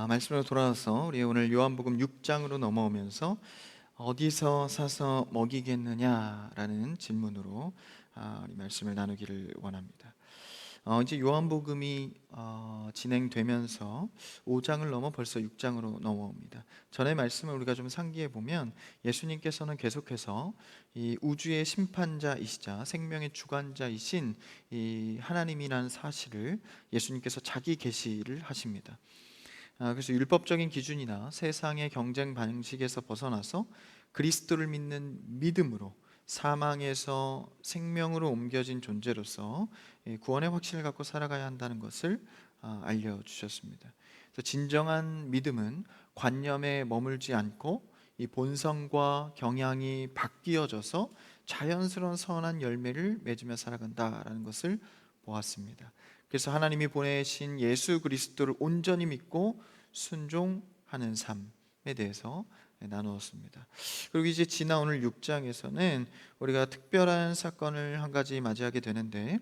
말씀으로 돌아와서 우리 오늘 요한복음 6장으로 넘어오면서 어디서 사서 먹이겠느냐라는 질문으로 우리 말씀을 나누기를 원합니다. 이제 요한복음이 진행되면서 5장을 넘어 벌써 6장으로 넘어옵니다. 전의 말씀을 우리가 좀 상기해 보면 예수님께서는 계속해서 이 우주의 심판자이시자 생명의 주관자이신 이 하나님이라는 사실을 예수님께서 자기 계시를 하십니다. 그래서 율법적인 기준이나 세상의 경쟁 방식에서 벗어나서 그리스도를 믿는 믿음으로 사망에서 생명으로 옮겨진 존재로서 구원의 확신을 갖고 살아가야 한다는 것을 알려주셨습니다. 그래서 진정한 믿음은 관념에 머물지 않고 이 본성과 경향이 바뀌어져서 자연스러운 선한 열매를 맺으며 살아간다라는 것을 보았습니다. 그래서 하나님이 보내신 예수 그리스도를 온전히 믿고 순종하는 삶에 대해서 나누었습니다. 그리고 이제 지난 오늘 6장에서는 우리가 특별한 사건을 한 가지 맞이하게 되는데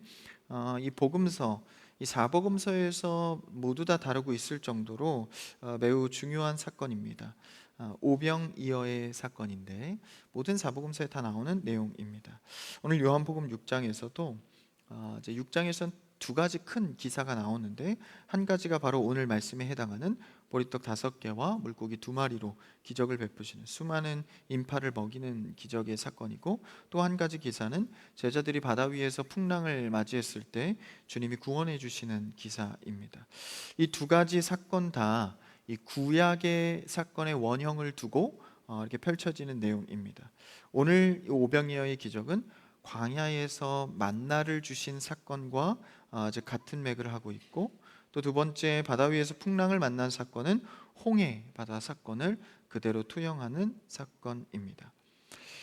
이 복음서, 이 사복음서에서 모두 다 다루고 있을 정도로 매우 중요한 사건입니다. 오병이어의 사건인데 모든 사복음서에 다 나오는 내용입니다. 오늘 요한복음 6장에서도 이제 6장에서는 두 가지 큰 기사가 나오는데 한 가지가 바로 오늘 말씀에 해당하는 보리떡 5개와 물고기 2마리로 기적을 베푸시는 수많은 인파를 먹이는 기적의 사건이고, 또 한 가지 기사는 제자들이 바다 위에서 풍랑을 맞이했을 때 주님이 구원해 주시는 기사입니다. 이 두 가지 사건 다 이 구약의 사건의 원형을 두고 이렇게 펼쳐지는 내용입니다. 오늘 오병이어의 기적은 광야에서 만나를 주신 사건과 이제 같은 맥을 하고 있고, 또 두 번째 바다 위에서 풍랑을 만난 사건은 홍해 바다 사건을 그대로 투영하는 사건입니다.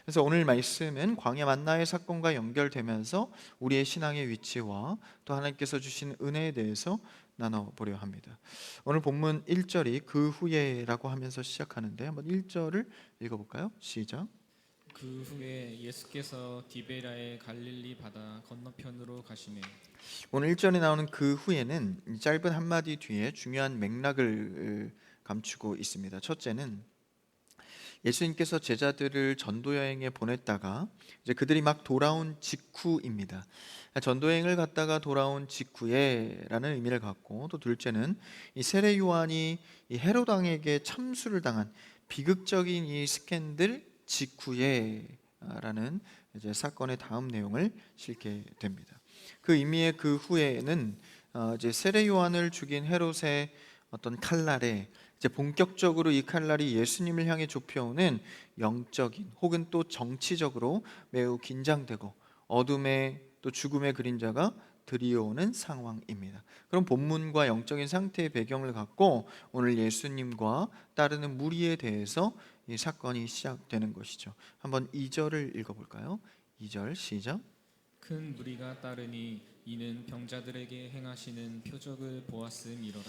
그래서 오늘 말씀은 광야 만나의 사건과 연결되면서 우리의 신앙의 위치와 또 하나님께서 주신 은혜에 대해서 나눠보려 합니다. 오늘 본문 1절이 그 후에라고 하면서 시작하는데 한번 1절을 읽어볼까요? 시작. 그 후에 예수께서 디베라의 갈릴리 바다 건너편으로 가시매. 오늘 1절에 나오는 그 후에는 이 짧은 한마디 뒤에 중요한 맥락을 감추고 있습니다. 첫째는 예수님께서 제자들을 전도 여행에 보냈다가 이제 그들이 막 돌아온 직후입니다. 전도 여행을 갔다가 돌아온 직후에라는 의미를 갖고, 또 둘째는 이 세례 요한이 이 헤롯 왕에게 참수를 당한 비극적인 이 스캔들 직후에라는 이제 사건의 다음 내용을 실게 됩니다. 그 의미의 그 후에는 이제 세례 요한을 죽인 헤롯의 어떤 칼날에 이제 본격적으로 이 칼날이 예수님을 향해 좁혀오는 영적인 혹은 또 정치적으로 매우 긴장되고 어둠의 또 죽음의 그림자가 드리워오는 상황입니다. 그럼 본문과 영적인 상태의 배경을 갖고 오늘 예수님과 따르는 무리에 대해서 이 사건이 시작되는 것이죠. 한번 2절을 읽어볼까요? 2절 시작. 큰 무리가 따르니 이는 병자들에게 행하시는 표적을 보았음이로라.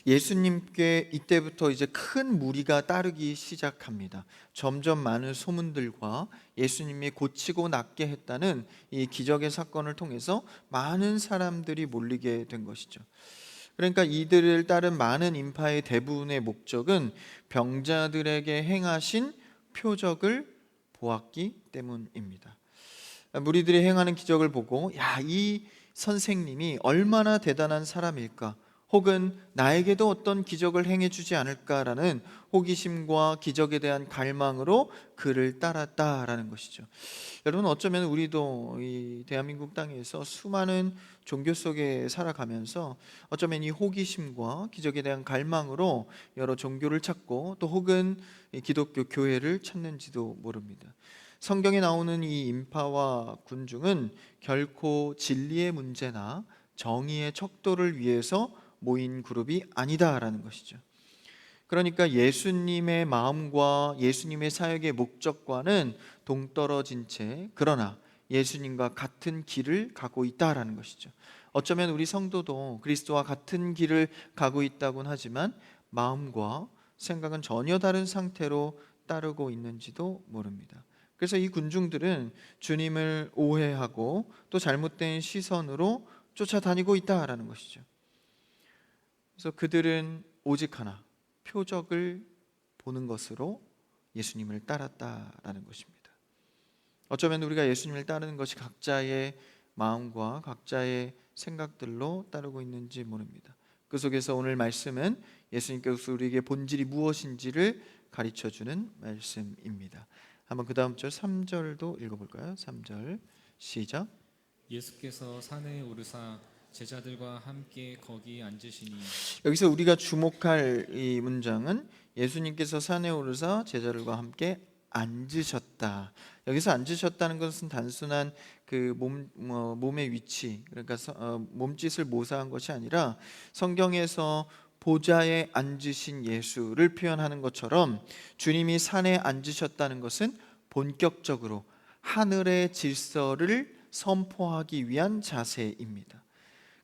예수님께 이때부터 이제 큰 무리가 따르기 시작합니다. 점점 많은 소문들과 예수님이 고치고 낫게 했다는 이 기적의 사건을 통해서 많은 사람들이 몰리게 된 것이죠. 그러니까 이들을 따른 많은 인파의 대부분의 목적은 병자들에게 행하신 표적을 보았기 때문입니다. 무리들이 행하는 기적을 보고 이 선생님이 얼마나 대단한 사람일까, 혹은 나에게도 어떤 기적을 행해주지 않을까라는 호기심과 기적에 대한 갈망으로 그를 따랐다라는 것이죠. 여러분, 어쩌면 우리도 이 대한민국 땅에서 수많은 종교 속에 살아가면서 어쩌면 이 호기심과 기적에 대한 갈망으로 여러 종교를 찾고 또 혹은 이 기독교 교회를 찾는지도 모릅니다. 성경에 나오는 이 인파와 군중은 결코 진리의 문제나 정의의 척도를 위해서 모인 그룹이 아니다라는 것이죠. 그러니까 예수님의 마음과 예수님의 사역의 목적과는 동떨어진 채 그러나 예수님과 같은 길을 가고 있다라는 것이죠. 어쩌면 우리 성도도 그리스도와 같은 길을 가고 있다곤 하지만 마음과 생각은 전혀 다른 상태로 따르고 있는지도 모릅니다. 그래서 이 군중들은 주님을 오해하고 또 잘못된 시선으로 쫓아다니고 있다라는 것이죠. 그래서 그들은 오직 하나, 표적을 보는 것으로 예수님을 따랐다라는 것입니다. 어쩌면 우리가 예수님을 따르는 것이 각자의 마음과 각자의 생각들로 따르고 있는지 모릅니다. 그 속에서 오늘 말씀은 예수님께서 우리에게 본질이 무엇인지를 가르쳐주는 말씀입니다. 한번 그 다음 절 3절도 읽어볼까요? 3절 시작. 예수께서 산에 오르사 제자들과 함께 거기 앉으시니. 여기서 우리가 주목할 이 문장은 예수님께서 산에 오르사 제자들과 함께 앉으셨다. 여기서 앉으셨다는 것은 단순한 그 몸의 위치, 그러니까 몸짓을 모사한 것이 아니라 성경에서 보좌에 앉으신 예수를 표현하는 것처럼 주님이 산에 앉으셨다는 것은 본격적으로 하늘의 질서를 선포하기 위한 자세입니다.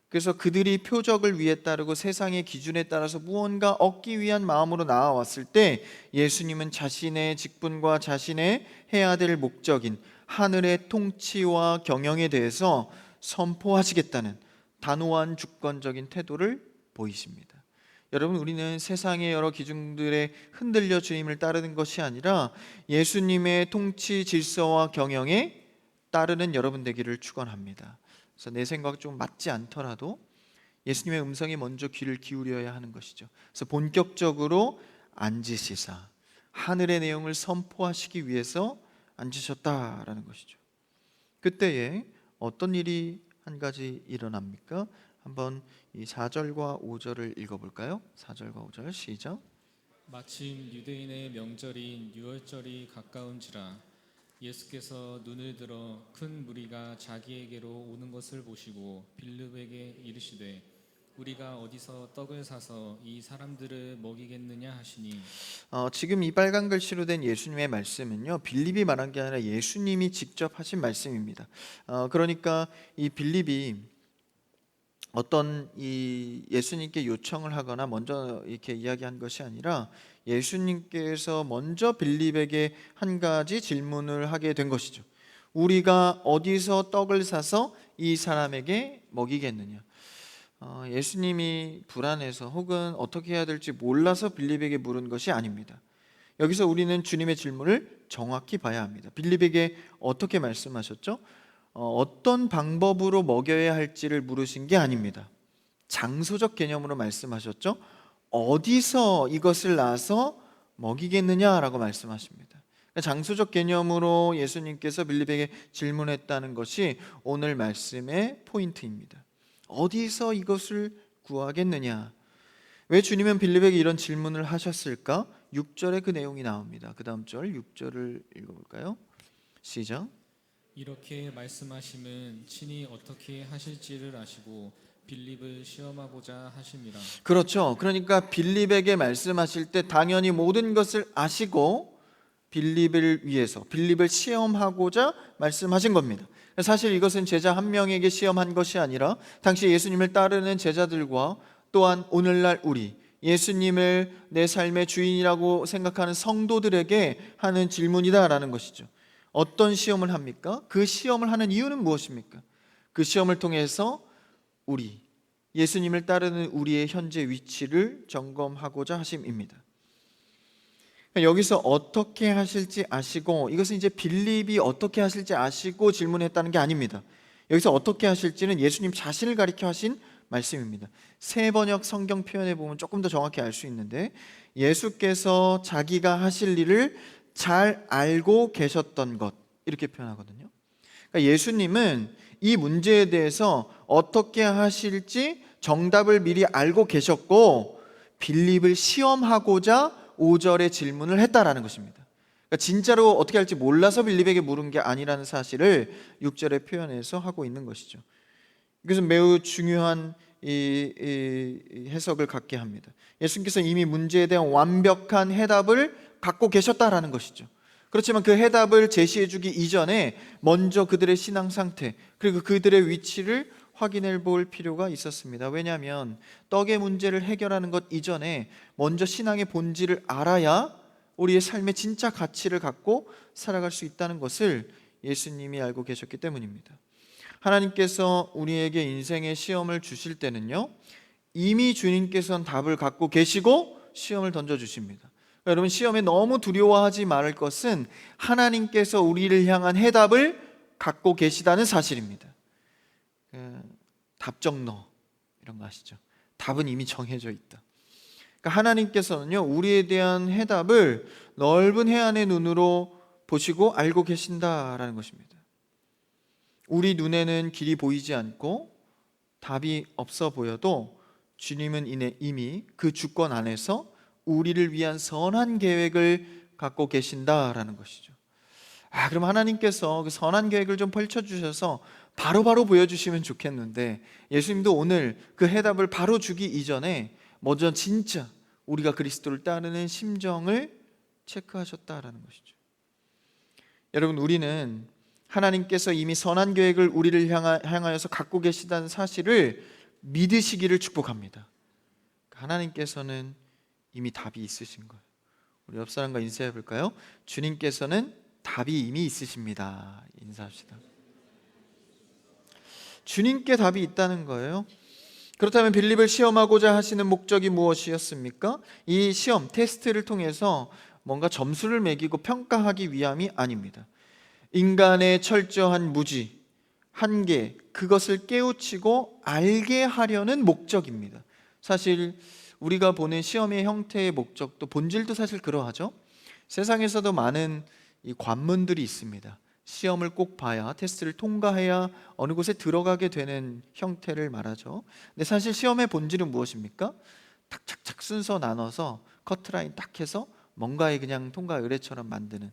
그래서 그들이 표적을 위해 따르고 세상의 기준에 따라서 무언가 얻기 위한 마음으로 나아왔을 때 예수님은 자신의 직분과 자신의 해야 될 목적인 하늘의 통치와 경영에 대해서 선포하시겠다는 단호한 주권적인 태도를 보이십니다. 여러분, 우리는 세상의 여러 기준들에 흔들려 주님을 따르는 것이 아니라 예수님의 통치 질서와 경영에 따르는 여러분 되기를 축원합니다. 그래서 내 생각 좀 맞지 않더라도 예수님의 음성에 먼저 귀를 기울여야 하는 것이죠. 그래서 본격적으로 앉으시사 하늘의 내용을 선포하시기 위해서 앉으셨다라는 것이죠. 그때에 어떤 일이 한 가지 일어납니까? 한번 이 4절과 5절을 읽어볼까요? 4절과 5절 시작. 마침 유대인의 명절인 유월절이 가까운지라 예수께서 눈을 들어 큰 무리가 자기에게로 오는 것을 보시고 빌립에게 이르시되 우리가 어디서 떡을 사서 이 사람들을 먹이겠느냐 하시니. 지금 이 빨간 글씨로 된 예수님의 말씀은요, 빌립이 말한 게 아니라 예수님이 직접 하신 말씀입니다. 그러니까 이 빌립이 어떤 이 예수님께 요청을 하거나 먼저 이렇게 이야기한 것이 아니라 예수님께서 먼저 빌립에게 한 가지 질문을 하게 된 것이죠. 우리가 어디서 떡을 사서 이 사람에게 먹이겠느냐. 예수님이 불안해서 혹은 어떻게 해야 될지 몰라서 빌립에게 물은 것이 아닙니다. 여기서 우리는 주님의 질문을 정확히 봐야 합니다. 빌립에게 어떻게 말씀하셨죠? 어떤 방법으로 먹여야 할지를 물으신 게 아닙니다. 장소적 개념으로 말씀하셨죠. 어디서 이것을 놔서 먹이겠느냐라고 말씀하십니다. 장소적 개념으로 예수님께서 빌립에게 질문했다는 것이 오늘 말씀의 포인트입니다. 어디서 이것을 구하겠느냐? 왜 주님은 빌립에게 이런 질문을 하셨을까? 6절에 그 내용이 나옵니다. 그 다음 절 6절을 읽어볼까요? 시작. 이렇게 말씀하심은 친히 어떻게 하실지를 아시고 빌립을 시험하고자 하심이라. 그렇죠. 그러니까 빌립에게 말씀하실 때 당연히 모든 것을 아시고 빌립을 위해서 빌립을 시험하고자 말씀하신 겁니다. 사실 이것은 제자 한 명에게 시험한 것이 아니라 당시 예수님을 따르는 제자들과 또한 오늘날 우리 예수님을 내 삶의 주인이라고 생각하는 성도들에게 하는 질문이다라는 것이죠. 어떤 시험을 합니까? 그 시험을 하는 이유는 무엇입니까? 그 시험을 통해서 우리 예수님을 따르는 우리의 현재 위치를 점검하고자 하심입니다. 여기서 어떻게 하실지 아시고, 이것은 이제 빌립이 어떻게 하실지 아시고 질문했다는 게 아닙니다. 여기서 어떻게 하실지는 예수님 자신을 가리켜 하신 말씀입니다. 새 번역 성경 표현에 보면 조금 더 정확히 알 수 있는데, 예수께서 자기가 하실 일을 잘 알고 계셨던 것, 이렇게 표현하거든요. 그러니까 예수님은 이 문제에 대해서 어떻게 하실지 정답을 미리 알고 계셨고 빌립을 시험하고자 5절의 질문을 했다라는 것입니다. 그러니까 진짜로 어떻게 할지 몰라서 빌립에게 물은 게 아니라는 사실을 6절의 표현에서 하고 있는 것이죠. 이것은 매우 중요한 이 해석을 갖게 합니다. 예수님께서 이미 문제에 대한 완벽한 해답을 갖고 계셨다라는 것이죠. 그렇지만 그 해답을 제시해 주기 이전에 먼저 그들의 신앙 상태 그리고 그들의 위치를 확인해 볼 필요가 있었습니다. 왜냐하면 떡의 문제를 해결하는 것 이전에 먼저 신앙의 본질을 알아야 우리의 삶의 진짜 가치를 갖고 살아갈 수 있다는 것을 예수님이 알고 계셨기 때문입니다. 하나님께서 우리에게 인생의 시험을 주실 때는요, 이미 주님께서는 답을 갖고 계시고 시험을 던져주십니다. 그러니까 여러분, 시험에 너무 두려워하지 말을 것은 하나님께서 우리를 향한 해답을 갖고 계시다는 사실입니다. 답정너 이런 거 아시죠? 답은 이미 정해져 있다. 그러니까 하나님께서는요, 우리에 대한 해답을 넓은 해안의 눈으로 보시고 알고 계신다라는 것입니다. 우리 눈에는 길이 보이지 않고 답이 없어 보여도 주님은 이미 그 주권 안에서 우리를 위한 선한 계획을 갖고 계신다라는 것이죠. 그럼 하나님께서 그 선한 계획을 좀 펼쳐주셔서 바로바로 보여주시면 좋겠는데, 예수님도 오늘 그 해답을 바로 주기 이전에 먼저 진짜 우리가 그리스도를 따르는 심정을 체크하셨다라는 것이죠. 여러분, 우리는 하나님께서 이미 선한 계획을 우리를 향하여서 갖고 계시다는 사실을 믿으시기를 축복합니다. 하나님께서는 이미 답이 있으신 거예요. 우리 옆 사람과 인사해 볼까요? 주님께서는 답이 이미 있으십니다. 인사합시다. 주님께 답이 있다는 거예요. 그렇다면 빌립을 시험하고자 하시는 목적이 무엇이었습니까? 이 시험, 테스트를 통해서 뭔가 점수를 매기고 평가하기 위함이 아닙니다. 인간의 철저한 무지, 한계, 그것을 깨우치고 알게 하려는 목적입니다. 사실 우리가 보는 시험의 형태의 목적도, 본질도 사실 그러하죠. 세상에서도 많은 이 관문들이 있습니다. 시험을 꼭 봐야, 테스트를 통과해야 어느 곳에 들어가게 되는 형태를 말하죠. 근데 사실 시험의 본질은 무엇입니까? 탁착착 순서 나눠서 커트라인 딱 해서 뭔가의 그냥 통과 의례처럼 만드는,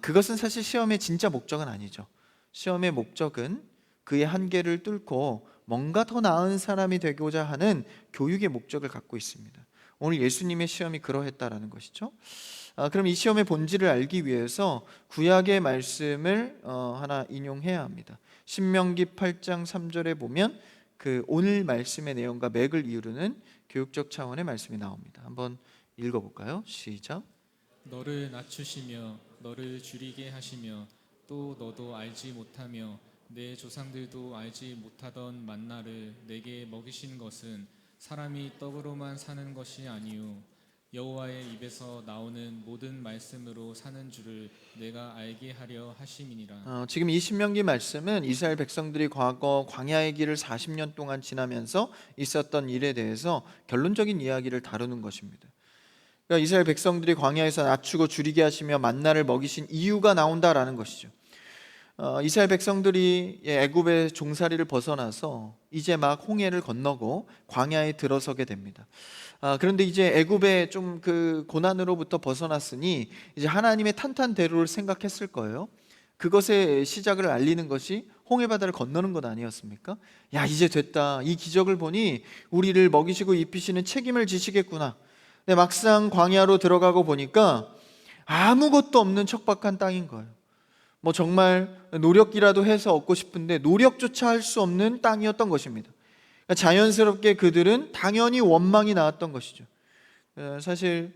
그것은 사실 시험의 진짜 목적은 아니죠. 시험의 목적은 그의 한계를 뚫고 뭔가 더 나은 사람이 되고자 하는 교육의 목적을 갖고 있습니다. 오늘 예수님의 시험이 그러했다라는 것이죠. 그럼 이 시험의 본질을 알기 위해서 구약의 말씀을 하나 인용해야 합니다. 신명기 8장 3절에 보면 그 오늘 말씀의 내용과 맥을 이루는 교육적 차원의 말씀이 나옵니다. 한번 읽어볼까요? 시작. 너를 낮추시며 너를 줄이게 하시며 또 너도 알지 못하며 내 조상들도 알지 못하던 만나를 내게 먹이신 것은 사람이 떡으로만 사는 것이 아니요 여호와의 입에서 나오는 모든 말씀으로 사는 줄을 내가 알게 하려 하심이니라. 지금 이 신명기 말씀은 이스라엘 백성들이 과거 광야의 길을 40년 동안 지나면서 있었던 일에 대해서 결론적인 이야기를 다루는 것입니다. 그러니까 이스라엘 백성들이 광야에서 낮추고 줄이게 하시며 만나를 먹이신 이유가 나온다라는 것이죠. 이스라엘 백성들이 애굽의 종살이를 벗어나서 이제 막 홍해를 건너고 광야에 들어서게 됩니다. 그런데 이제 애굽의 좀 그 고난으로부터 벗어났으니 이제 하나님의 탄탄대로를 생각했을 거예요. 그것의 시작을 알리는 것이 홍해 바다를 건너는 것 아니었습니까? 야, 이제 됐다. 이 기적을 보니 우리를 먹이시고 입히시는 책임을 지시겠구나. 근데 막상 광야로 들어가고 보니까 아무것도 없는 척박한 땅인 거예요. 뭐 정말 노력이라도 해서 얻고 싶은데 노력조차 할 수 없는 땅이었던 것입니다. 그러니까 자연스럽게 그들은 당연히 원망이 나왔던 것이죠. 사실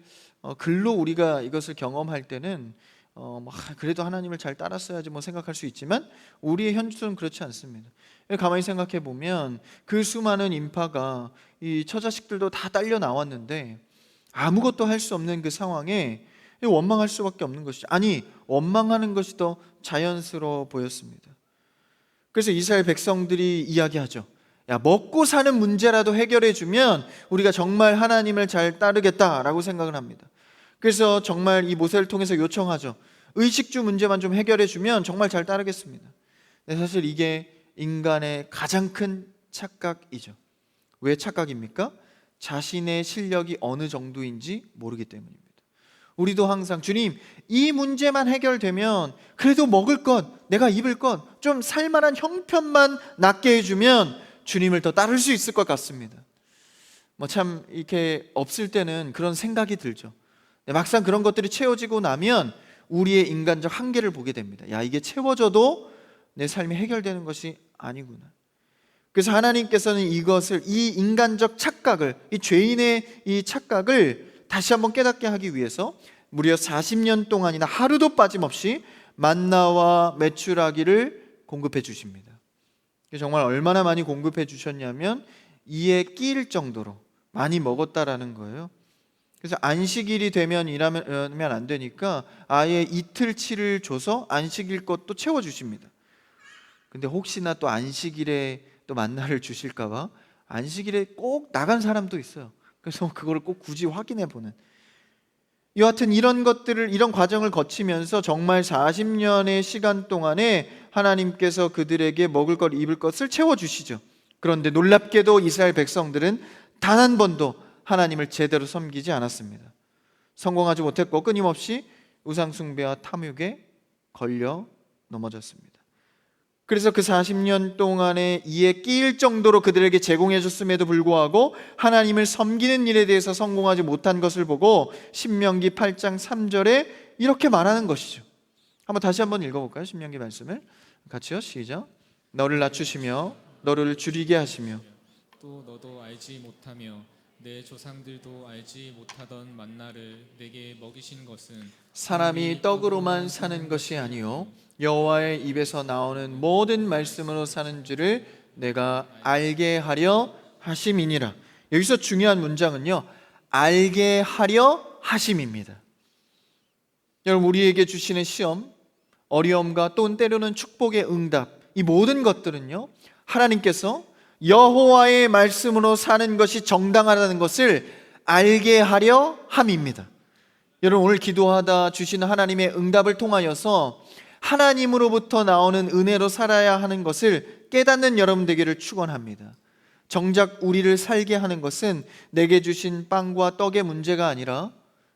글로 우리가 이것을 경험할 때는 그래도 하나님을 잘 따랐어야지 뭐 생각할 수 있지만 우리의 현실은 그렇지 않습니다. 가만히 생각해 보면 그 수많은 인파가 이 처자식들도 다 딸려 나왔는데 아무것도 할 수 없는 그 상황에 원망할 수밖에 없는 것이죠. 아니, 원망하는 것이 더 자연스러워 보였습니다. 그래서 이스라엘 백성들이 이야기하죠. 야, 먹고 사는 문제라도 해결해 주면 우리가 정말 하나님을 잘 따르겠다라고 생각을 합니다. 그래서 정말 이 모세를 통해서 요청하죠. 의식주 문제만 좀 해결해 주면 정말 잘 따르겠습니다. 근데 사실 이게 인간의 가장 큰 착각이죠. 왜 착각입니까? 자신의 실력이 어느 정도인지 모르기 때문입니다. 우리도 항상 주님, 이 문제만 해결되면 그래도 먹을 것, 내가 입을 것, 좀 살만한 형편만 낫게 해주면 주님을 더 따를 수 있을 것 같습니다. 참 이렇게 없을 때는 그런 생각이 들죠. 막상 그런 것들이 채워지고 나면 우리의 인간적 한계를 보게 됩니다. 야, 이게 채워져도 내 삶이 해결되는 것이 아니구나. 그래서 하나님께서는 이것을, 이 인간적 착각을, 이 죄인의 이 착각을 다시 한번 깨닫게 하기 위해서 무려 40년 동안이나 하루도 빠짐없이 만나와 메추라기를 공급해 주십니다. 정말 얼마나 많이 공급해 주셨냐면 이에 끼일 정도로 많이 먹었다라는 거예요. 그래서 안식일이 되면 일하면 안 되니까 아예 이틀치를 줘서 안식일 것도 채워주십니다. 근데 혹시나 또 안식일에 또 만나를 주실까 봐 안식일에 꼭 나간 사람도 있어요. 그래서 그거를 꼭 굳이 확인해 보는, 여하튼 이런 것들을, 이런 과정을 거치면서 정말 40년의 시간 동안에 하나님께서 그들에게 먹을 것 입을 것을 채워주시죠. 그런데 놀랍게도 이스라엘 백성들은 단 한 번도 하나님을 제대로 섬기지 않았습니다. 성공하지 못했고 끊임없이 우상숭배와 탐욕에 걸려 넘어졌습니다. 그래서 그 40년 동안에 이에 끼일 정도로 그들에게 제공해 줬음에도 불구하고 하나님을 섬기는 일에 대해서 성공하지 못한 것을 보고 신명기 8장 3절에 이렇게 말하는 것이죠. 다시 한번 읽어볼까요? 신명기 말씀을 같이요. 시작. 너를 낮추시며 너를 줄이게 하시며 또 너도 알지 못하며 내 조상들도 알지 못하던 만나를 내게 먹이신 것은 사람이 떡으로만 사는 것이 아니요 여호와의 입에서 나오는 모든 말씀으로 사는 줄을 내가 알게 하려 하심이니라. 여기서 중요한 문장은요, 알게 하려 하심입니다. 여러분, 우리에게 주시는 시험, 어려움과 또 때로는 축복의 응답, 이 모든 것들은요, 하나님께서 여호와의 말씀으로 사는 것이 정당하다는 것을 알게 하려 함입니다. 여러분, 오늘 기도하다 주시는 하나님의 응답을 통하여서 하나님으로부터 나오는 은혜로 살아야 하는 것을 깨닫는 여러분 되기를 축원합니다. 정작 우리를 살게 하는 것은 내게 주신 빵과 떡의 문제가 아니라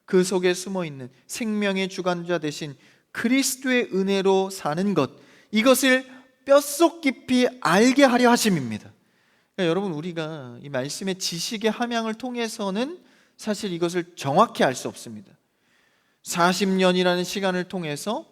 그 속에 숨어있는 생명의 주관자 되신 그리스도의 은혜로 사는 것, 이것을 뼛속 깊이 알게 하려 하심입니다. 그러니까 여러분, 우리가 이 말씀의 지식의 함양을 통해서는 사실 이것을 정확히 알 수 없습니다. 40년이라는 시간을 통해서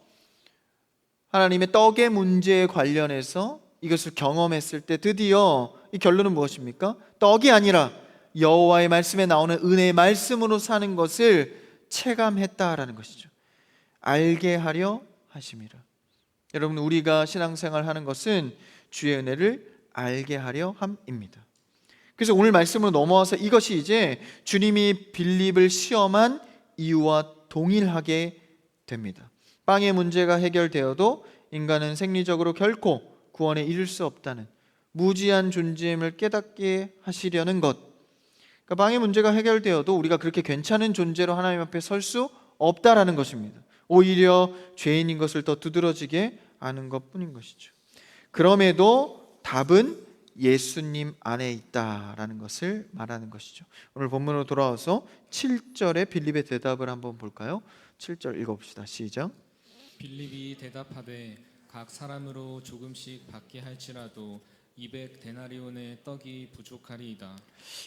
하나님의 떡의 문제에 관련해서 이것을 경험했을 때 드디어 이 결론은 무엇입니까? 떡이 아니라 여호와의 말씀에 나오는 은혜의 말씀으로 사는 것을 체감했다라는 것이죠. 알게 하려 하심이라. 여러분, 우리가 신앙생활 하는 것은 주의 은혜를 알게 하려 함입니다. 그래서 오늘 말씀으로 넘어와서 이것이 이제 주님이 빌립을 시험한 이유와 동일하게 됩니다. 빵의 문제가 해결되어도 인간은 생리적으로 결코 구원에 이를 수 없다는 무지한 존재임을 깨닫게 하시려는 것. 그러니까 빵의 문제가 해결되어도 우리가 그렇게 괜찮은 존재로 하나님 앞에 설 수 없다라는 것입니다. 오히려 죄인인 것을 더 두드러지게 아는 것뿐인 것이죠. 그럼에도 답은 예수님 안에 있다라는 것을 말하는 것이죠. 오늘 본문으로 돌아와서 7절의 빌립의 대답을 한번 볼까요? 7절 읽어봅시다. 시작. 빌립이 대답하되 각 사람으로 조금씩 받게 할지라도 200데나리온의 떡이 부족하리이다.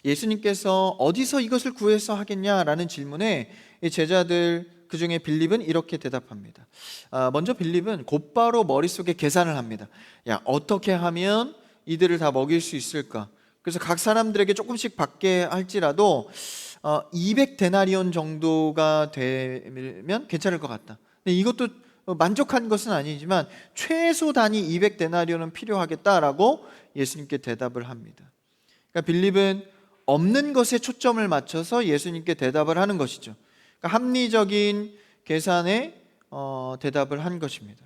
예수님께서 어디서 이것을 구해서 하겠냐라는 질문에 이 제자들 그중에 빌립은 이렇게 대답합니다. 먼저 빌립은 곧바로 머릿속에 계산을 합니다. 야, 어떻게 하면 이들을 다 먹일 수 있을까? 그래서 각 사람들에게 조금씩 받게 할지라도 200데나리온 정도가 되면 괜찮을 것 같다. 근데 이것도 만족한 것은 아니지만 최소 단위 200데나리온은 필요하겠다라고 예수님께 대답을 합니다. 그러니까 빌립은 없는 것에 초점을 맞춰서 예수님께 대답을 하는 것이죠. 그러니까 합리적인 계산에 대답을 한 것입니다.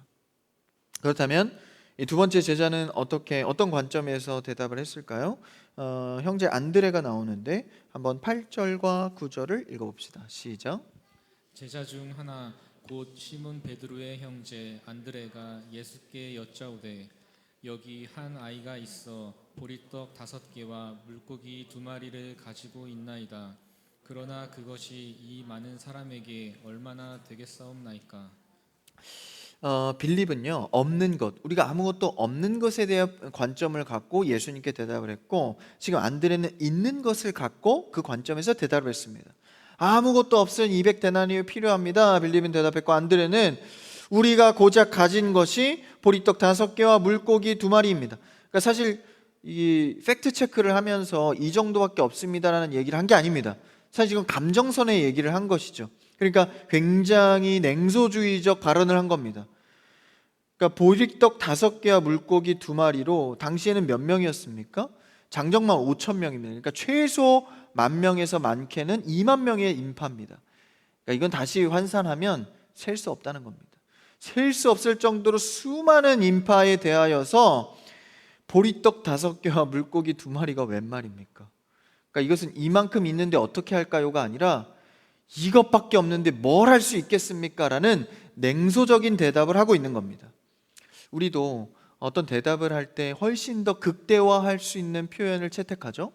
그렇다면 이 두 번째 제자는 어떤 관점에서 대답을 했을까요? 형제 안드레가 나오는데 한번 8절과 9절을 읽어봅시다. 시작. 제자 중 하나 곧 시몬 베드로의 형제 안드레가 예수께 여짜오되 여기 한 아이가 있어 보리떡 5개와 물고기 2마리를 가지고 있나이다. 그러나 그것이 이 많은 사람에게 얼마나 되겠사옵나이까? 빌립은요, 없는 것, 우리가 아무것도 없는 것에 대한 관점을 갖고 예수님께 대답을 했고, 지금 안드레는 있는 것을 갖고 그 관점에서 대답을 했습니다. 아무것도 없으면 200데나리온이 필요합니다. 빌립은 대답했고, 안드레는 우리가 고작 가진 것이 보리떡 5개와 물고기 2마리입니다. 그러니까 사실 이 팩트 체크를 하면서 이 정도밖에 없습니다라는 얘기를 한 게 아닙니다. 사실 지금 감정선의 얘기를 한 것이죠. 그러니까 굉장히 냉소주의적 발언을 한 겁니다. 그러니까 보리떡 5개와 물고기 2마리로 당시에는 몇 명이었습니까? 장정만 5,000명입니다. 그러니까 최소 10,000명에서 많게는 20,000명의 인파입니다. 그러니까 이건 다시 환산하면 셀 수 없다는 겁니다. 셀 수 없을 정도로 수많은 인파에 대하여서 보리떡 5개와 물고기 2마리가 웬 말입니까? 그러니까 이것은 이만큼 있는데 어떻게 할까요가 아니라 이것밖에 없는데 뭘 할 수 있겠습니까? 라는 냉소적인 대답을 하고 있는 겁니다. 우리도 어떤 대답을 할 때 훨씬 더 극대화할 수 있는 표현을 채택하죠.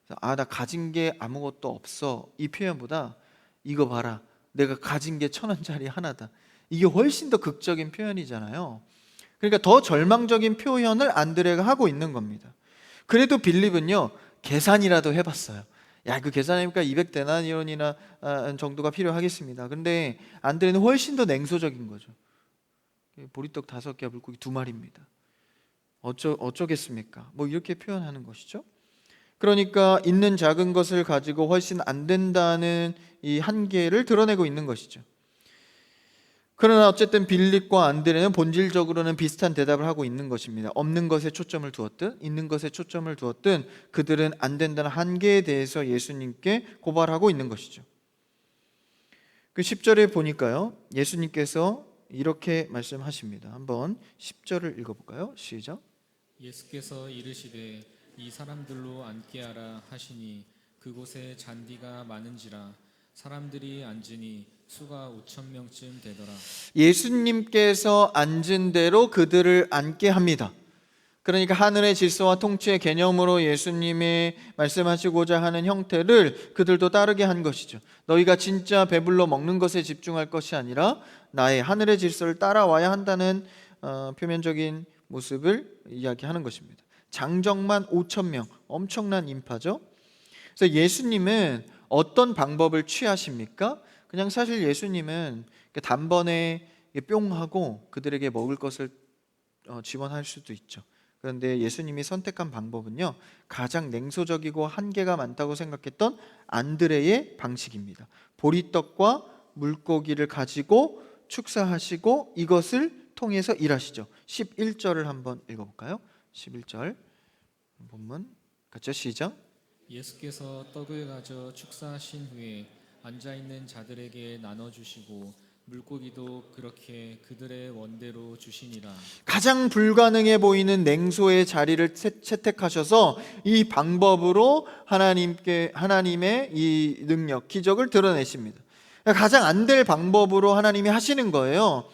나 가진 게 아무것도 없어, 이 표현보다 이거 봐라, 내가 가진 게 1,000원짜리 하나다, 이게 훨씬 더 극적인 표현이잖아요. 그러니까 더 절망적인 표현을 안드레가 하고 있는 겁니다. 그래도 빌립은요, 계산이라도 해봤어요. 그 계산하니까 200데나리온이나 정도가 필요하겠습니다. 그런데 안드레는 훨씬 더 냉소적인 거죠. 보리떡 5개와 물고기 2마리입니다. 어쩌겠습니까? 뭐 이렇게 표현하는 것이죠. 그러니까 있는 작은 것을 가지고 훨씬 안 된다는 이 한계를 드러내고 있는 것이죠. 그러나 어쨌든 빌립과 안드레는 본질적으로는 비슷한 대답을 하고 있는 것입니다. 없는 것에 초점을 두었든 있는 것에 초점을 두었든 그들은 안 된다는 한계에 대해서 예수님께 고발하고 있는 것이죠. 그 10절에 보니까요, 예수님께서 이렇게 말씀하십니다. 한번 10절을 읽어볼까요? 시작. 예수께서 이르시되 이 사람들로 앉게 하라 하시니 그곳에 잔디가 많은지라 사람들이 앉으니 수가 5,000명쯤 되더라. 예수님께서 앉은 대로 그들을 앉게 합니다. 그러니까 하늘의 질서와 통치의 개념으로 예수님이 말씀하시고자 하는 형태를 그들도 따르게 한 것이죠. 너희가 진짜 배불러 먹는 것에 집중할 것이 아니라 나의 하늘의 질서를 따라와야 한다는 표면적인 모습을 이야기하는 것입니다. 장정만 5,000명, 엄청난 인파죠. 그래서 예수님은 어떤 방법을 취하십니까? 그냥 사실 예수님은 단번에 뿅 하고 그들에게 먹을 것을 지원할 수도 있죠. 그런데 예수님이 선택한 방법은요, 가장 냉소적이고 한계가 많다고 생각했던 안드레의 방식입니다. 보리떡과 물고기를 가지고 축사하시고 이것을 통해서 일하시죠. 11절을 한번 읽어볼까요? 11절 본문 같이 시작. 예수께서 떡을 가져 축사하신 후에 앉아있는 자들에게 나눠주시고 물고기도 그렇게 그들의 원대로 주시니라. 가장 불가능해 보이는 냉소의 자리를 채택하셔서 이 방법으로 하나님의 이 능력, 기적을 드러내십니다. 가장 안 될 방법으로 하나님이 하시는 거예요.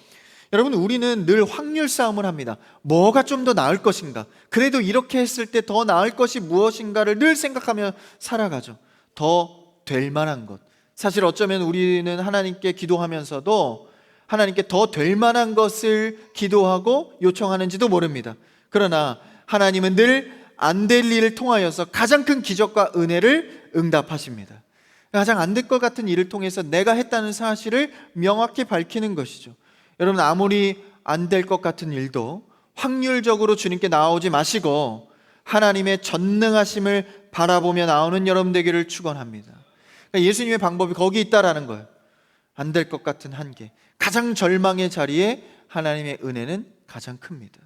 여러분, 우리는 늘 확률 싸움을 합니다. 뭐가 좀 더 나을 것인가? 그래도 이렇게 했을 때 더 나을 것이 무엇인가를 늘 생각하며 살아가죠. 더 될 만한 것. 사실 어쩌면 우리는 하나님께 기도하면서도 하나님께 더 될 만한 것을 기도하고 요청하는지도 모릅니다. 그러나 하나님은 늘 안 될 일을 통하여서 가장 큰 기적과 은혜를 응답하십니다. 가장 안 될 것 같은 일을 통해서 내가 했다는 사실을 명확히 밝히는 것이죠. 여러분, 아무리 안 될 것 같은 일도 확률적으로 주님께 나오지 마시고 하나님의 전능하심을 바라보며 나오는 여러분 되기를 축원합니다. 그러니까 예수님의 방법이 거기 있다라는 거예요. 안 될 것 같은 한계, 가장 절망의 자리에 하나님의 은혜는 가장 큽니다.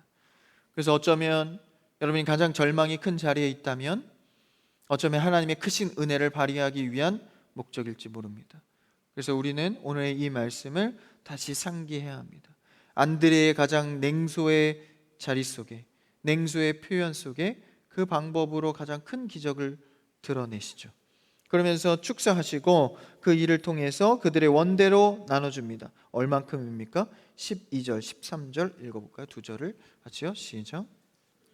그래서 어쩌면 여러분이 가장 절망이 큰 자리에 있다면 어쩌면 하나님의 크신 은혜를 발휘하기 위한 목적일지 모릅니다. 그래서 우리는 오늘의 이 말씀을 다시 상기해야 합니다. 안드레의 가장 냉소의 자리 속에, 냉소의 표현 속에 그 방법으로 가장 큰 기적을 드러내시죠. 그러면서 축사하시고 그 일을 통해서 그들의 원대로 나눠줍니다. 얼만큼입니까? 12절, 13절 읽어볼까요? 두 절을 같이요. 시작.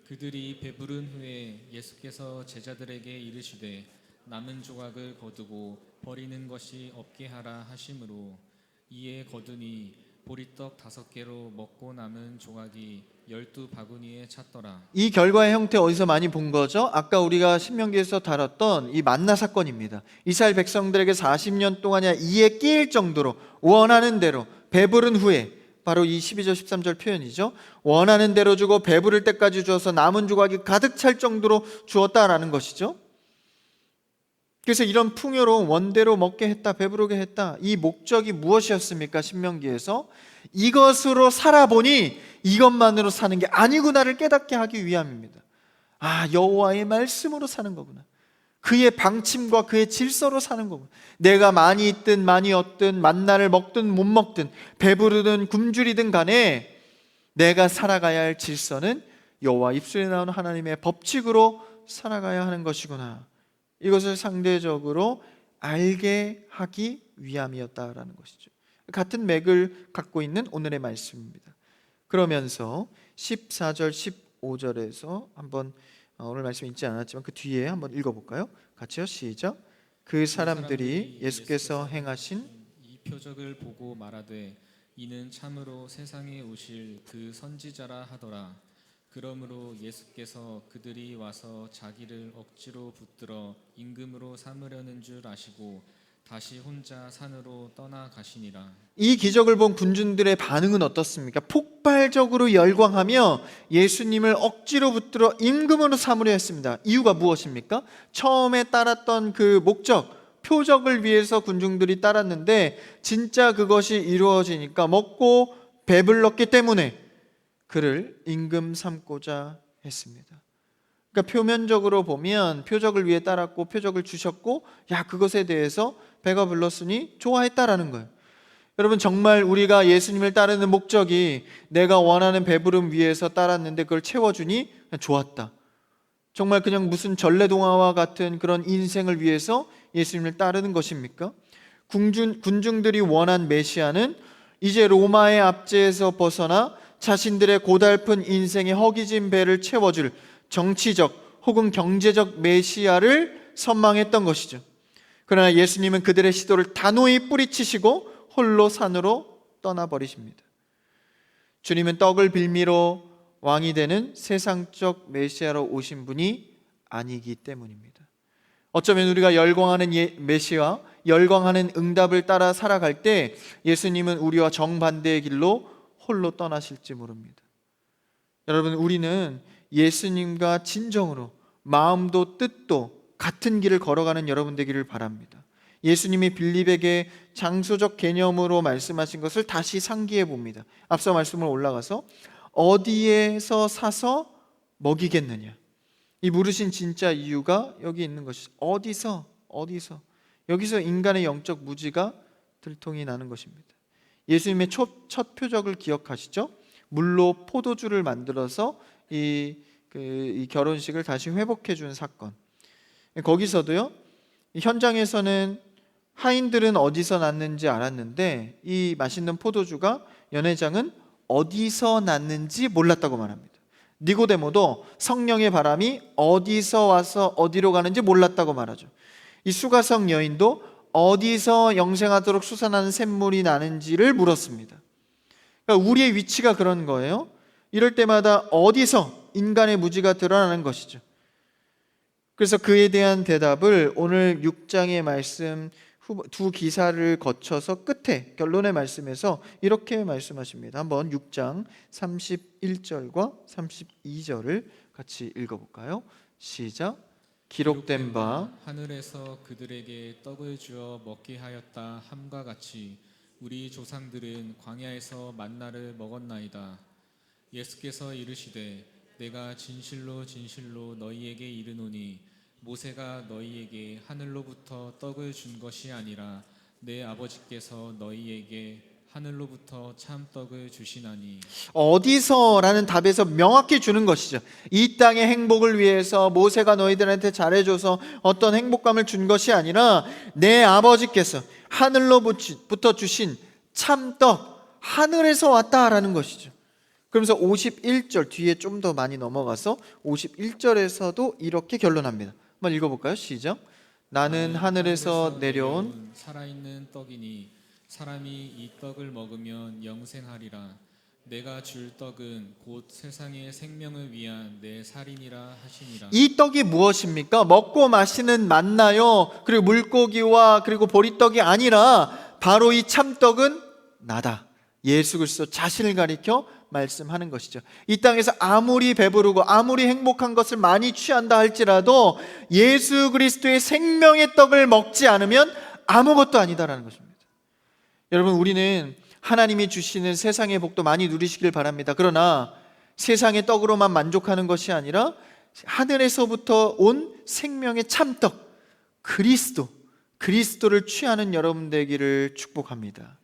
그들이 배부른 후에 예수께서 제자들에게 이르시되 남은 조각을 거두고 버리는 것이 없게 하라 하심으로 이에 거두니 보리떡 5개로 먹고 남은 조각이 12바구니에 찼더라. 이 결과의 형태 어디서 많이 본 거죠? 아까 우리가 신명기에서 다뤘던 이 만나 사건입니다. 이스라엘 백성들에게 40년 동안이야 이에 끼일 정도로 원하는 대로 배부른 후에, 바로 이 12절 13절 표현이죠. 원하는 대로 주고 배부를 때까지 주어서 남은 조각이 가득 찰 정도로 주었다라는 것이죠. 그래서 이런 풍요로운 원대로 먹게 했다, 배부르게 했다, 이 목적이 무엇이었습니까? 신명기에서 이것으로 살아보니 이것만으로 사는 게 아니구나를 깨닫게 하기 위함입니다. 여호와의 말씀으로 사는 거구나. 그의 방침과 그의 질서로 사는 거고, 내가 많이 있든 많이 얻든 만나를 먹든 못 먹든 배부르든 굶주리든 간에 내가 살아가야 할 질서는 여호와 입술에 나오는 하나님의 법칙으로 살아가야 하는 것이구나, 이것을 상대적으로 알게 하기 위함이었다라는 것이죠. 같은 맥을 갖고 있는 오늘의 말씀입니다. 그러면서 14절 15절에서 한번 오늘 말씀에 있지 않았지만 그 뒤에 한번 읽어볼까요? 같이요, 시작. 그 사람들이 예수께서 행하신 이 표적을 보고 말하되 이는 참으로 세상에 오실 그 선지자라 하더라. 그러므로 예수께서 그들이 와서 자기를 억지로 붙들어 임금으로 삼으려는 줄 아시고 다시 혼자 산으로 떠나가시니라. 이 기적을 본 군중들의 반응은 어떻습니까? 폭발적으로 열광하며 예수님을 억지로 붙들어 임금으로 삼으려 했습니다. 이유가 무엇입니까? 처음에 따랐던 그 목적, 표적을 위해서 군중들이 따랐는데 진짜 그것이 이루어지니까 먹고 배불렀기 때문에 그를 임금 삼고자 했습니다. 그러니까 표면적으로 보면 표적을 위해 따랐고 표적을 주셨고, 야, 그것에 대해서 배가 불렀으니 좋아했다라는 거예요. 여러분, 정말 우리가 예수님을 따르는 목적이 내가 원하는 배부름 위해서 따랐는데 그걸 채워주니 좋았다, 정말 그냥 무슨 전래동화와 같은 그런 인생을 위해서 예수님을 따르는 것입니까? 군중들이 원한 메시아는 이제 로마의 압제에서 벗어나 자신들의 고달픈 인생의 허기진 배를 채워줄 정치적 혹은 경제적 메시아를 선망했던 것이죠. 그러나 예수님은 그들의 시도를 단호히 뿌리치시고 홀로 산으로 떠나버리십니다. 주님은 떡을 빌미로 왕이 되는 세상적 메시아로 오신 분이 아니기 때문입니다. 어쩌면 우리가 열광하는 메시아, 열광하는 응답을 따라 살아갈 때 예수님은 우리와 정반대의 길로 홀로 떠나실지 모릅니다. 여러분, 우리는 예수님과 진정으로 마음도 뜻도 같은 길을 걸어가는 여러분 되기를 바랍니다. 예수님이 빌립에게 장소적 개념으로 말씀하신 것을 다시 상기해 봅니다. 앞서 말씀을 올라가서 어디에서 사서 먹이겠느냐, 이 물으신 진짜 이유가 여기 있는 것이죠. 어디서 여기서 인간의 영적 무지가 들통이 나는 것입니다. 예수님의 첫 표적을 기억하시죠? 물로 포도주를 만들어서 이 결혼식을 다시 회복해 준 사건. 거기서도요, 현장에서는 하인들은 어디서 났는지 알았는데 이 맛있는 포도주가 연회장은 어디서 났는지 몰랐다고 말합니다. 니고데모도 성령의 바람이 어디서 와서 어디로 가는지 몰랐다고 말하죠. 이 수가성 여인도 어디서 영생하도록 솟아나는 샘물이 나는지를 물었습니다. 그러니까 우리의 위치가 그런 거예요. 이럴 때마다 어디서 인간의 무지가 드러나는 것이죠. 그래서 그에 대한 대답을 오늘 6장의 말씀 두 기사를 거쳐서 끝에 결론의 말씀에서 이렇게 말씀하십니다. 한번 6장 31절과 32절을 같이 읽어볼까요? 시작. 기록된 바 하늘에서 그들에게 떡을 주어 먹게 하였다 함과 같이 우리 조상들은 광야에서 만나를 먹었나이다. 예수께서 이르시되 내가 진실로 진실로 너희에게 이르노니 모세가 너희에게 하늘로부터 떡을 준 것이 아니라 내 아버지께서 너희에게 하늘로부터 참 떡을 주시나니. 어디서라는 답에서 명확히 주는 것이죠. 이 땅의 행복을 위해서 모세가 너희들한테 잘해줘서 어떤 행복감을 준 것이 아니라 내 아버지께서 하늘로부터 주신 참떡, 하늘에서 왔다라는 것이죠. 그러면서 51절 뒤에 좀 더 많이 넘어가서 51절에서도 이렇게 결론합니다. 한번 읽어볼까요? 시작. 나는 하늘에서 내려온 살아있는 떡이니 사람이 이 떡을 먹으면 영생하리라. 내가 줄 떡은 곧 세상의 생명을 위한 내 살이니라 하시니라. 이 떡이 무엇입니까? 먹고 마시는 만나요. 그리고 물고기와 그리고 보리떡이 아니라 바로 이 참떡은 나다. 예수 그리스도 자신을 가리켜 말씀하는 것이죠. 이 땅에서 아무리 배부르고 아무리 행복한 것을 많이 취한다 할지라도 예수 그리스도의 생명의 떡을 먹지 않으면 아무것도 아니다라는 것입니다. 여러분, 우리는 하나님이 주시는 세상의 복도 많이 누리시길 바랍니다. 그러나 세상의 떡으로만 만족하는 것이 아니라 하늘에서부터 온 생명의 참떡, 그리스도를 취하는 여러분 되기를 축복합니다.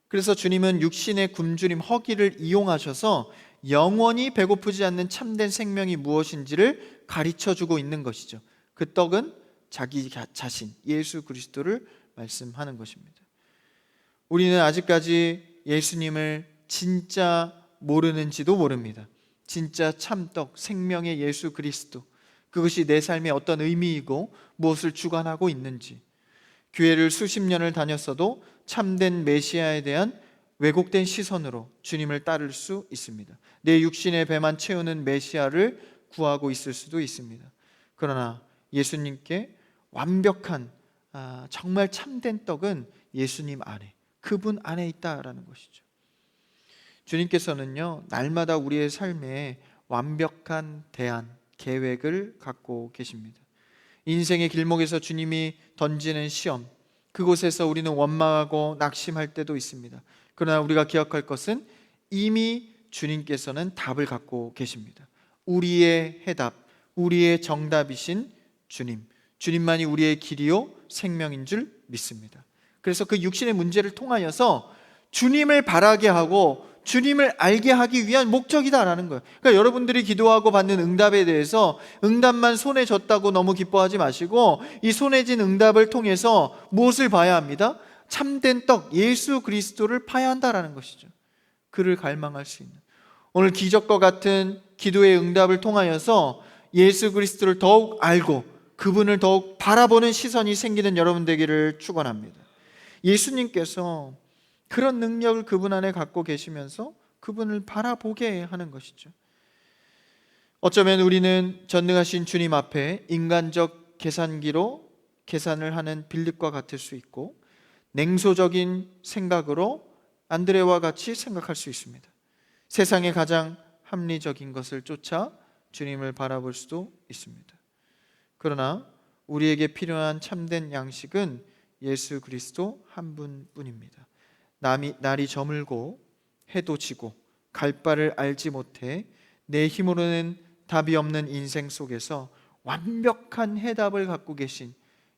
그래서 주님은 육신의 굶주림 허기를 이용하셔서 영원히 배고프지 않는 참된 생명이 무엇인지를 가르쳐주고 있는 것이죠. 그 떡은 자기 자신 예수 그리스도를 말씀하는 것입니다. 우리는 아직까지 예수님을 진짜 모르는지도 모릅니다. 진짜 참떡 생명의 예수 그리스도, 그것이 내 삶에 어떤 의미이고 무엇을 주관하고 있는지, 교회를 수십 년을 다녔어도 참된 메시아에 대한 왜곡된 시선으로 주님을 따를 수 있습니다. 내 육신의 배만 채우는 메시아를 구하고 있을 수도 있습니다. 그러나 예수님께 완벽한 정말 참된 떡은 예수님 안에, 그분 안에 있다라는 것이죠. 주님께서는요, 날마다 우리의 삶에 완벽한 대안, 계획을 갖고 계십니다. 인생의 길목에서 주님이 던지는 시험, 그곳에서 우리는 원망하고 낙심할 때도 있습니다. 그러나 우리가 기억할 것은 이미 주님께서는 답을 갖고 계십니다. 우리의 해답, 우리의 정답이신 주님만이 우리의 길이요 생명인 줄 믿습니다. 그래서 그 육신의 문제를 통하여서 주님을 바라게 하고 주님을 알게 하기 위한 목적이다라는 거예요. 그러니까 여러분들이 기도하고 받는 응답에 대해서 응답만 손에 졌다고 너무 기뻐하지 마시고, 이 손에 진 응답을 통해서 무엇을 봐야 합니다? 참된 떡 예수 그리스도를 봐야 한다라는 것이죠. 그를 갈망할 수 있는, 오늘 기적과 같은 기도의 응답을 통하여서 예수 그리스도를 더욱 알고 그분을 더욱 바라보는 시선이 생기는 여러분 되기를 축원합니다. 예수님께서 그런 능력을 그분 안에 갖고 계시면서 그분을 바라보게 하는 것이죠. 어쩌면 우리는 전능하신 주님 앞에 인간적 계산기로 계산을 하는 빌립과 같을 수 있고, 냉소적인 생각으로 안드레와 같이 생각할 수 있습니다. 세상의 가장 합리적인 것을 쫓아 주님을 바라볼 수도 있습니다. 그러나 우리에게 필요한 참된 양식은 예수 그리스도 한 분뿐입니다. 날이 저물고 해도 지고 갈 바를 알지 못해 내 힘으로는 답이 없는 인생 속에서 완벽한 해답을 갖고 계신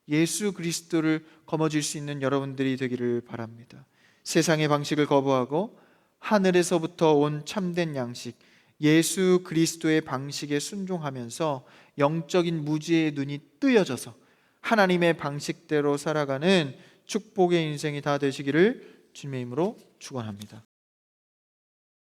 예수 그리스도를 거머쥘 수 있는 여러분들이 되기를 바랍니다. 세상의 방식을 거부하고 하늘에서부터 온 참된 양식 예수 그리스도의 방식에 순종하면서 영적인 무지의 눈이 뜨여져서 하나님의 방식대로 살아가는 축복의 인생이 다 되시기를 주님의 이름으로 축원합니다.